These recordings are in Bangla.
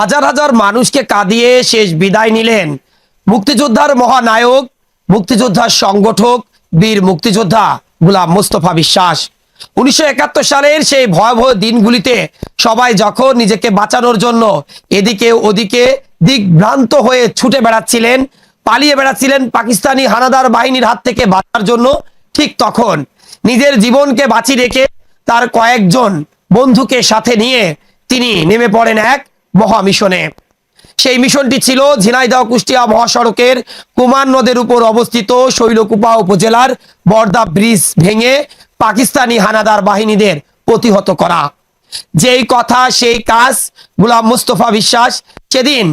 হাজার হাজার মানুষকে কাঁদিয়ে শেষ বিদায় নিলেন মুক্তিযোদ্ধার মহানায়ক, মুক্তিযোদ্ধার সংগঠক, বীর মুক্তিযোদ্ধা গোলাম মোস্তফা বিশ্বাস। 1971 সালের সেই ভয়াবহ দিনগুলিতে সবাই যখন নিজেকে বাঁচানোর জন্য এদিকে ওদিকে দিকভ্রান্ত হয়ে ছুটে বেড়াচ্ছিলেন, পালিয়ে বেড়াচ্ছিলেন পাকিস্তানি হানাদার বাহিনীর হাত থেকে বাঁচার জন্য, ঠিক তখন নিজের জীবনকে বাঁচিয়ে রেখে তার কয়েকজন বন্ধুকে সাথে নিয়ে তিনি নেমে পড়েন এক মহা মিশনে। সেই মিশনটি ছিল ঝিনাইদহ কুষ্টিয়া মহাসড়কের কুমার নদের উপর অবস্থিত শৈলকুপা উপজেলার বর্দা ব্রিজ ভেঙে পাকিস্তানি হানাদার বাহিনীদের প্রতিহত করা। যেই কথা সেই কাজ গোলাম মোস্তফা বিশ্বাস সেদিন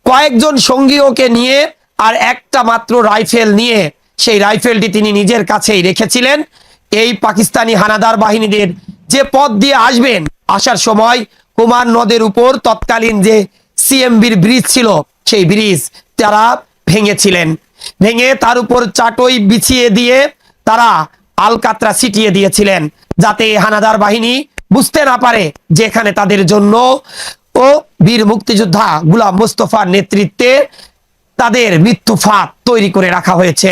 কয়েকজন সঙ্গীকে নিয়ে আর একটা মাত্র রাইফেল নিয়ে, সেই রাইফেলটি তিনি নিজের কাছেই রেখেছিলেন। এই পাকিস্তানি হানাদার বাহিনীদের যে পথ দিয়ে আসবেন, আসার সময় কুমার নদের উপর তৎকালীন যে সিএমবির ব্রিজ ছিল সেই ব্রিজ তারা ভেঙেছিলেন। ভেঙে তার উপর চাটই বিছিয়ে দিয়ে তারা আলকাতরা ছিটিয়ে দিয়েছিলেন, যাতে হানাদার বাহিনী বুঝতে না পারে যে এখানে তাদের জন্য ও বীর মুক্তিযোদ্ধা গোলাম মোস্তফার নেতৃত্বে তাদের মৃত্যু ফাঁদ তৈরি করে রাখা হয়েছে।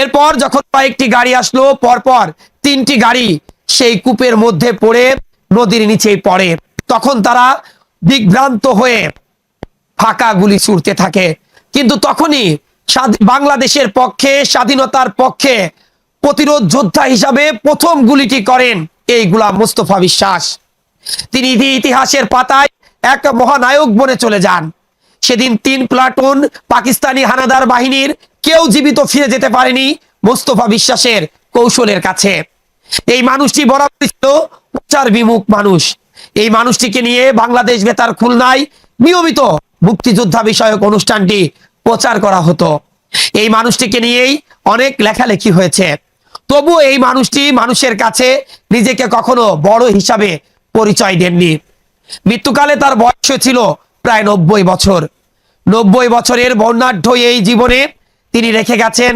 এরপর যখন কয়েকটি গাড়ি আসলো, পরপর 3টি গাড়ি সেই কূপের মধ্যে পড়ে নদীর নিচেই পড়ে, তখন তারা দিগ্ভ্রান্ত হয়ে ফাঁকা গুলি ছুড়তে থাকে। কিন্তু তখনই বাংলাদেশের পক্ষে, স্বাধীনতার পক্ষে প্রতিরোধ যোদ্ধা হিসাবে প্রথম গুলিটি করেন এই গোলাম মোস্তফা বিশ্বাস। তিনি ইতিহাসের পাতায় এক মহানায়ক বনে চলে যান। সেদিন 3 প্লাটুন পাকিস্তানি হানাদার বাহিনীর কেউ জীবিত ফিরে যেতে পারেনি মোস্তফা বিশ্বাসের কৌশলের কাছে। এই মানুষটি বরাবর ছিল প্রচার বিমুখ মানুষ। এই মানুষটিকে নিয়ে বাংলাদেশ বেতার খুলনায় নিয়মিত মুক্তিযোদ্ধা বিষয়ক অনুষ্ঠানটি প্রচার করা হতো। এই মানুষটিকে নিয়েই অনেক লেখালেখি হয়েছে। তবু এই মানুষটি মানুষের কাছে নিজেকে কখনো বড় হিসাবে পরিচয় দেননি। মৃত্যুকালে তার বয়স ছিল প্রায় 90 বছর। 90 বছরের বর্ণাঢ্য এই জীবনে তিনি রেখে গেছেন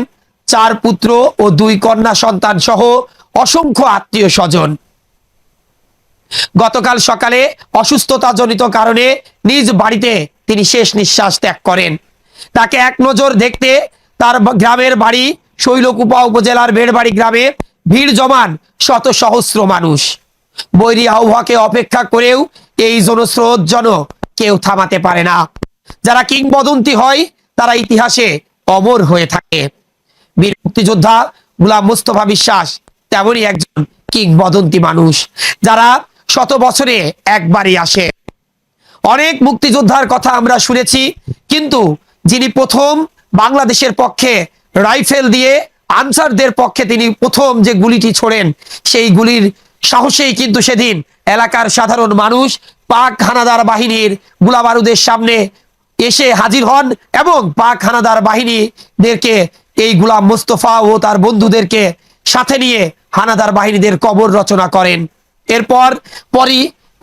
4 পুত্র ও 2 কন্যা সন্তান সহ অসংখ্য আত্মীয় স্বজন। গতকাল সকালে অসুস্থতাজনিত কারণে নিজ বাড়িতে তিনি শেষ নিঃশ্বাস ত্যাগ করেন। তাকে এক নজর দেখতে তার গ্রামের বাড়ি শৈলকুপা উপজেলার বেড়বাড়ি গ্রামে ভিড় জমান শত সহস্র মানুষ। বৈরী আবহাওয়াকে অপেক্ষা করেও এই জনস্রোত যেন কেউ থামাতে পারে না। যারা কিংবদন্তি হয় তারা ইতিহাসে অমর হয়ে থাকে। বীর মুক্তিযোদ্ধা গোলাম মোস্তফা বিশ্বাস তেমনই একজন কিংবদন্তি মানুষ, যারা শত বছরে একবারই আসে। অনেক মুক্তিযোদ্ধার কথা আমরা শুনেছি, কিন্তু যিনি প্রথম বাংলাদেশের পক্ষে রাইফেল দিয়ে আনসারদের পক্ষে তিনি প্রথম যে গুলিটি ছোড়েন, সেই গুলির সাহসেই কিন্তু সেদিন এলাকার সাধারণ মানুষ পাক হানাদার বাহিনীর গোলাবারুদের সামনে এসে হাজির হন এবং পাক হানাদার বাহিনীদেরকে এই গোলাম মোস্তফা ও তার বন্ধুদেরকে সাথে নিয়ে হানাদার বাহিনীদের কবর রচনা করেন। এরপর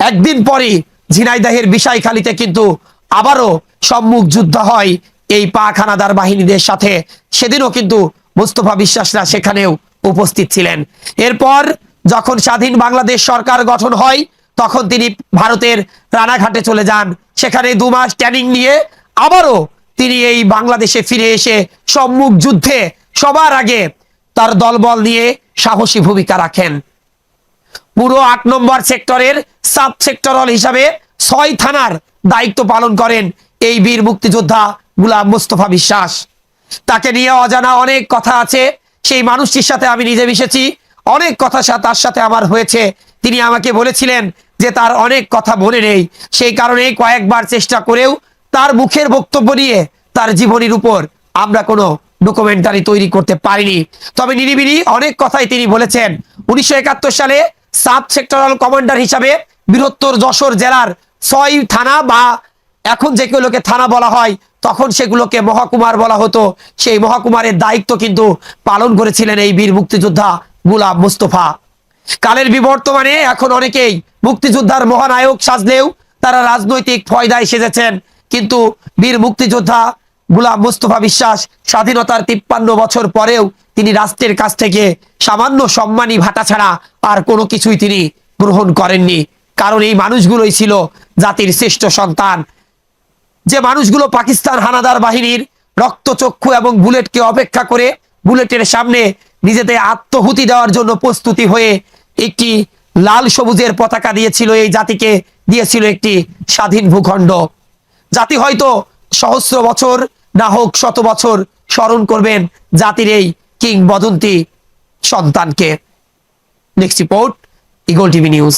একদিন পরই ঝিনাইদহের বিষাইখালীতে কিন্তু আবারও সম্মুখ যুদ্ধ হয় এই পাক হানাদার বাহিনীদের সাথে। সেদিনও কিন্তু মোস্তফা বিশ্বাসরা সেখানেও উপস্থিত ছিলেন। এরপর যখন স্বাধীন বাংলাদেশ সরকার গঠন হয়, তখন তিনি ভারতের রানাঘাটে চলে যান। সেখানে 2 মাস ট্রেনিং নিয়ে আবারও তিনি এই বাংলাদেশে ফিরে এসে সম্মুখ যুদ্ধে সবার আগে তার দলবল নিয়ে সাহসী ভূমিকা রাখেন। পুরো 8 নম্বর সেক্টরের সাব সেক্টরাল হিসাবে 6 থানার দায়িত্ব পালন করেন এই বীর মুক্তিযোদ্ধা গোলাম মোস্তফা বিশ্বাস। তাকে নিয়ে অজানা অনেক কথা আছে। সেই মানুষটির সাথে আমি নিজে মিশেছি, অনেক কথা তার সাথে আমার হয়েছে। তিনি আমাকে বলেছিলেন যে তার অনেক কথা মনে নেই, সেই কারণে কয়েকবার চেষ্টা করেও তার মুখের বক্তব্য নিয়ে তার জীবনীর উপর আমরা কোনো ডকুমেন্টারি তৈরি করতে পারিনি। তবে নিরিবিলি অনেক কথাই তিনি বলেছেন। 1971 সালে সাব সেক্টরাল কমান্ডার হিসাবে বৃহত্তর যশোর জেলার 6 থানা, বা এখন যেগুলোকে থানা বলা হয় তখন সেগুলোকে মহকুমার বলা হতো, সেই মহকুমারের দায়িত্ব কিন্তু পালন করেছিলেন এই বীর মুক্তিযোদ্ধা গোলাম মোস্তফা। কালের বিবর্তমানে এখন অনেকেই মুক্তিযোদ্ধার মহানায়ক সাজলেও তারা রাজনৈতিক ফয়দায় সেজেছেন, কিন্তু বীর মুক্তিযোদ্ধা গোলাম মোস্তফা বিশ্বাস স্বাধীনতার 53 বছর পরেও তিনি রাষ্ট্রের কাছ থেকে সামান্য সম্মানী ভাতা ছাড়া আর কোনো কিছুই তিনি গ্রহণ করেননি। কারণ এই মানুষগুলোই ছিল জাতির শ্রেষ্ঠ সন্তান। যে মানুষগুলো পাকিস্তান হানাদার বাহিনীর রক্তচক্ষু এবং বুলেটকে অপেক্ষা করে বুলেটের সামনে নিজেদের আত্মহুতি দেওয়ার জন্য প্রস্তুতি হয়ে একটি লাল সবুজের পতাকা দিয়েছিল, এই জাতিকে দিয়েছিল একটি স্বাধীন ভূখণ্ড। জাতি হয়তো সহস্র বছর না হোক শত বছর স্মরণ করবেন জাতির এই কিংবদন্তি সন্তানকে। Next report, eagle TV news.